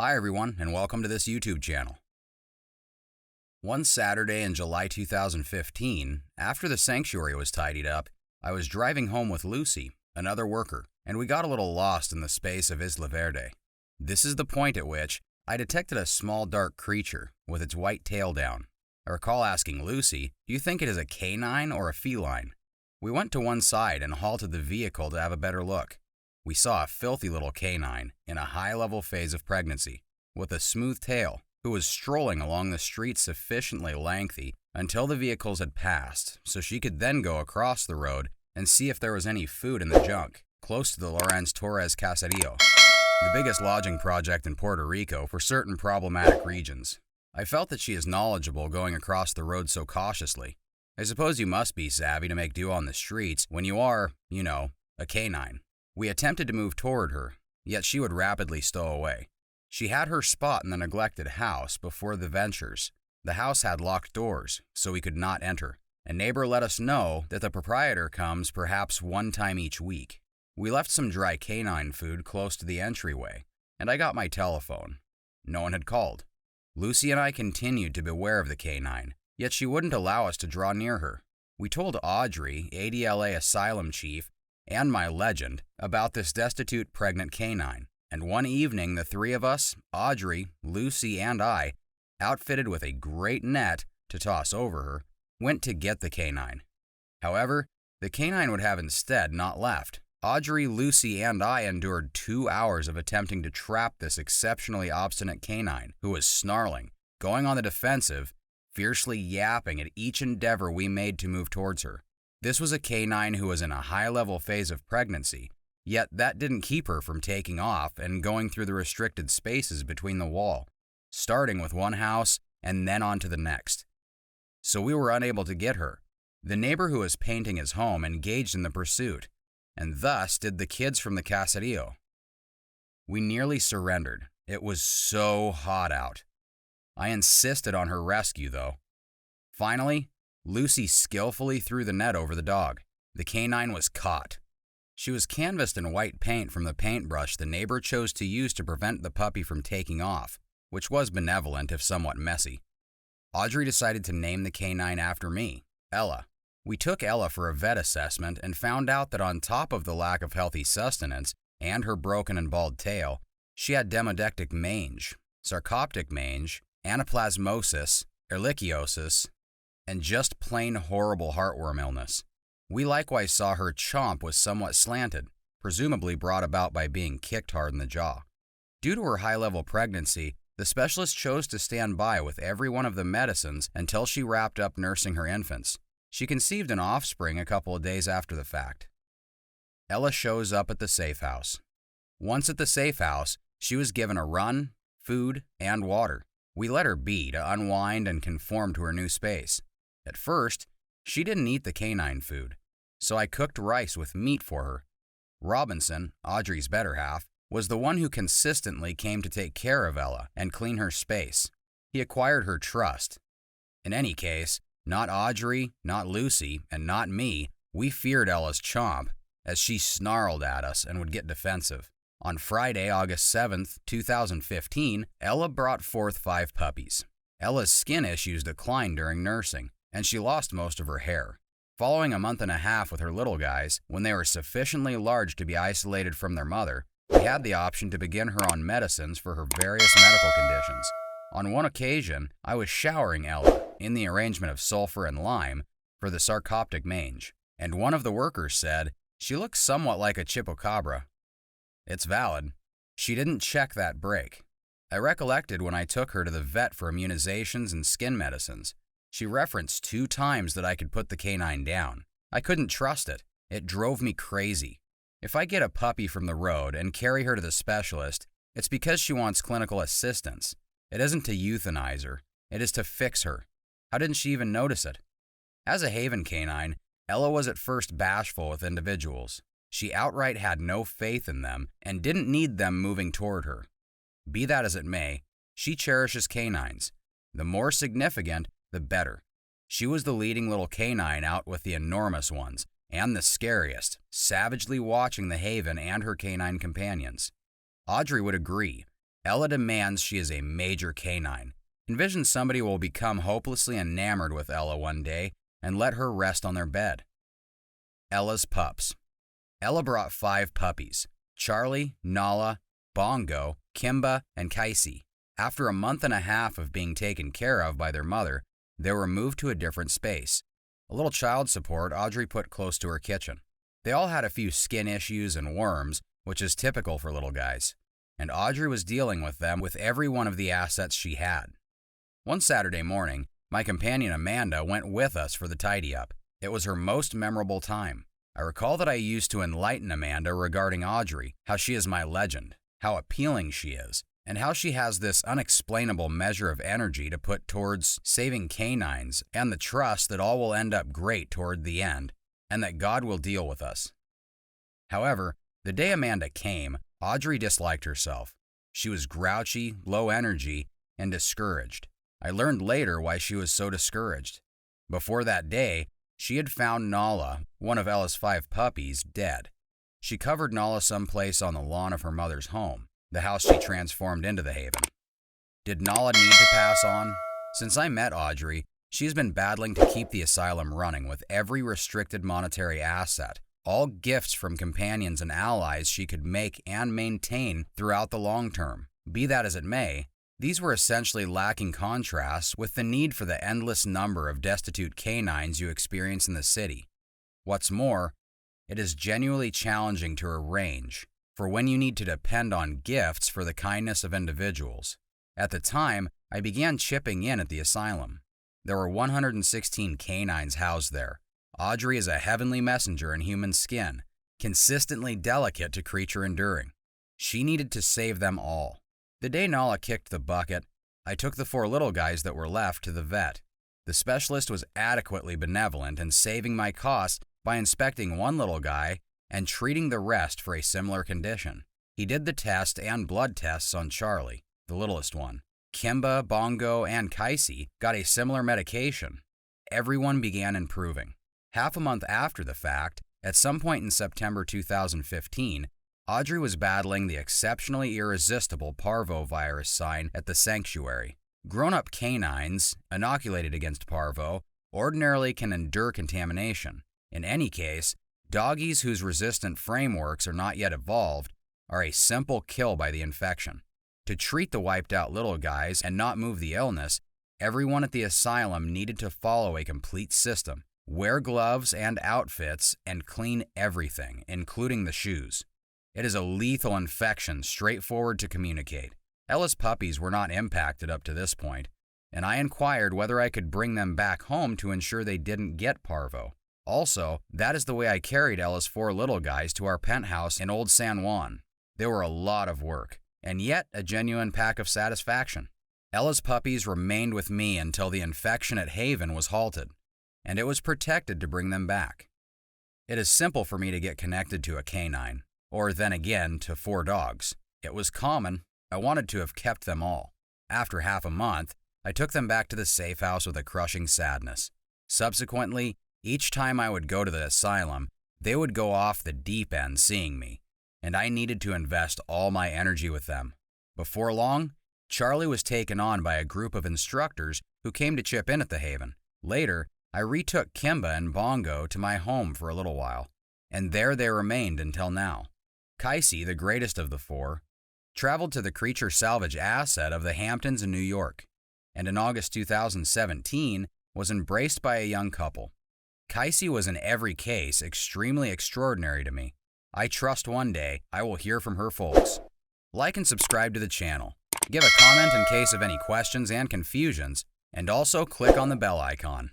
Hi everyone, and welcome to this YouTube channel. One Saturday in July 2015, after the sanctuary was tidied up, I was driving home with Lucy, another worker, and we got a little lost in the space of Isla Verde. This is the point at which I detected a small dark creature with its white tail down. I recall asking Lucy, "Do you think it is a canine or a feline?" We went to one side and halted the vehicle to have a better look. We saw a filthy little canine in a high-level phase of pregnancy, with a smooth tail, who was strolling along the street sufficiently lengthy until the vehicles had passed, so she could then go across the road and see if there was any food in the junk, close to the Llorens Torres Caserio, the biggest lodging project in Puerto Rico for certain problematic regions. I felt that she is knowledgeable going across the road so cautiously. I suppose you must be savvy to make do on the streets when you are, a canine. We attempted to move toward her, yet she would rapidly stow away. She had her spot in the neglected house before the ventures. The house had locked doors, so we could not enter. A neighbor let us know that the proprietor comes perhaps one time each week. We left some dry canine food close to the entryway, and I got my telephone. No one had called. Lucy and I continued to beware of the canine, yet she wouldn't allow us to draw near her. We told Audrey, ADLA asylum chief, and my legend, about this destitute pregnant canine, and one evening the three of us, Audrey, Lucy, and I, outfitted with a great net to toss over her, went to get the canine. However, the canine would have instead not left. Audrey, Lucy, and I endured 2 hours of attempting to trap this exceptionally obstinate canine, who was snarling, going on the defensive, fiercely yapping at each endeavor we made to move towards her. This was a canine who was in a high-level phase of pregnancy, yet that didn't keep her from taking off and going through the restricted spaces between the wall, starting with one house and then on to the next. So we were unable to get her. The neighbor who was painting his home engaged in the pursuit, and thus did the kids from the Caserio. We nearly surrendered. It was so hot out. I insisted on her rescue, though. Finally, Lucy skillfully threw the net over the dog. The canine was caught. She was canvassed in white paint from the paintbrush the neighbor chose to use to prevent the puppy from taking off, which was benevolent if somewhat messy. Audrey decided to name the canine after me, Ella. We took Ella for a vet assessment and found out that on top of the lack of healthy sustenance and her broken and bald tail, she had demodectic mange, sarcoptic mange, anaplasmosis, ehrlichiosis, and just plain horrible heartworm illness. We likewise saw her chomp was somewhat slanted, presumably brought about by being kicked hard in the jaw. Due to her high-level pregnancy, the specialist chose to stand by with every one of the medicines until she wrapped up nursing her infants. She conceived an offspring a couple of days after the fact. Ella shows up at the safe house. Once at the safe house, she was given a run, food, and water. We let her be to unwind and conform to her new space. At first, she didn't eat the canine food, so I cooked rice with meat for her. Robinson, Audrey's better half, was the one who consistently came to take care of Ella and clean her space. He acquired her trust. In any case, not Audrey, not Lucy, and not me, we feared Ella's chomp, as she snarled at us and would get defensive. On Friday, August 7th, 2015, Ella brought forth 5 puppies. Ella's skin issues declined during nursing, and she lost most of her hair. Following a month and a half with her little guys, when they were sufficiently large to be isolated from their mother, we had the option to begin her on medicines for her various medical conditions. On one occasion, I was showering Ella in the arrangement of sulfur and lime for the sarcoptic mange, and one of the workers said, "She looks somewhat like a chupacabra." It's valid. She didn't check that break. I recollected when I took her to the vet for immunizations and skin medicines. She referenced 2 times that I could put the canine down. I couldn't trust it. It drove me crazy. If I get a puppy from the road and carry her to the specialist, it's because she wants clinical assistance. It isn't to euthanize her. It is to fix her. How didn't she even notice it? As a haven canine, Ella was at first bashful with individuals. She outright had no faith in them and didn't need them moving toward her. Be that as it may, she cherishes canines. The more significant, the better. She was the leading little canine out with the enormous ones, and the scariest, savagely watching the haven and her canine companions. Audrey would agree. Ella demands she is a major canine. Envision somebody will become hopelessly enamored with Ella one day and let her rest on their bed. Ella's pups. Ella brought 5 puppies: Charlie, Nala, Bongo, Kimba, and Kaisi. After a month and a half of being taken care of by their mother, they were moved to a different space. A little child support Audrey put close to her kitchen. They all had a few skin issues and worms, which is typical for little guys, and Audrey was dealing with them with every one of the assets she had. One Saturday morning, my companion Amanda went with us for the tidy-up. It was her most memorable time. I recall that I used to enlighten Amanda regarding Audrey, how she is my legend, how appealing she is, and how she has this unexplainable measure of energy to put towards saving canines and the trust that all will end up great toward the end and that God will deal with us. However, the day Amanda came, Audrey disliked herself. She was grouchy, low energy, and discouraged. I learned later why she was so discouraged. Before that day, she had found Nala, one of Ella's 5 puppies, dead. She covered Nala someplace on the lawn of her mother's home, the house she transformed into the Haven. Did Nala need to pass on? Since I met Audrey, she has been battling to keep the asylum running with every restricted monetary asset, all gifts from companions and allies she could make and maintain throughout the long term. Be that as it may, these were essentially lacking contrast with the need for the endless number of destitute canines you experience in the city. What's more, it is genuinely challenging to arrange for when you need to depend on gifts for the kindness of individuals. At the time, I began chipping in at the asylum. There were 116 canines housed there. Audrey is a heavenly messenger in human skin, consistently delicate to creature enduring. She needed to save them all. The day Nala kicked the bucket, I took the 4 little guys that were left to the vet. The specialist was adequately benevolent in saving my costs by inspecting one little guy and treating the rest for a similar condition. He did the test and blood tests on Charlie, the littlest one. Kimba, Bongo, and Kaisi got a similar medication. Everyone began improving. Half a month after the fact, at some point in September 2015, Audrey was battling the exceptionally irresistible parvovirus sign at the sanctuary. Grown-up canines, inoculated against parvo, ordinarily can endure contamination. In any case, doggies whose resistant frameworks are not yet evolved are a simple kill by the infection. To treat the wiped-out little guys and not move the illness, everyone at the asylum needed to follow a complete system, wear gloves and outfits, and clean everything, including the shoes. It is a lethal infection, straightforward to communicate. Ella's puppies were not impacted up to this point, and I inquired whether I could bring them back home to ensure they didn't get parvo. Also, that is the way I carried Ella's 4 little guys to our penthouse in Old San Juan. They were a lot of work, and yet a genuine pack of satisfaction. Ella's puppies remained with me until the infection at Haven was halted, and it was protected to bring them back. It is simple for me to get connected to a canine, or then again to 4 dogs. It was common. I wanted to have kept them all. After half a month, I took them back to the safe house with a crushing sadness. Subsequently, each time I would go to the asylum, they would go off the deep end seeing me, and I needed to invest all my energy with them. Before long, Charlie was taken on by a group of instructors who came to chip in at the Haven. Later, I retook Kimba and Bongo to my home for a little while, and there they remained until now. Kaisi, the greatest of the 4, traveled to the creature salvage asset of the Hamptons in New York, and in August 2017 was embraced by a young couple. Kaisi was in every case extremely extraordinary to me. I trust one day I will hear from her folks. Like and subscribe to the channel. Give a comment in case of any questions and confusions, and also click on the bell icon.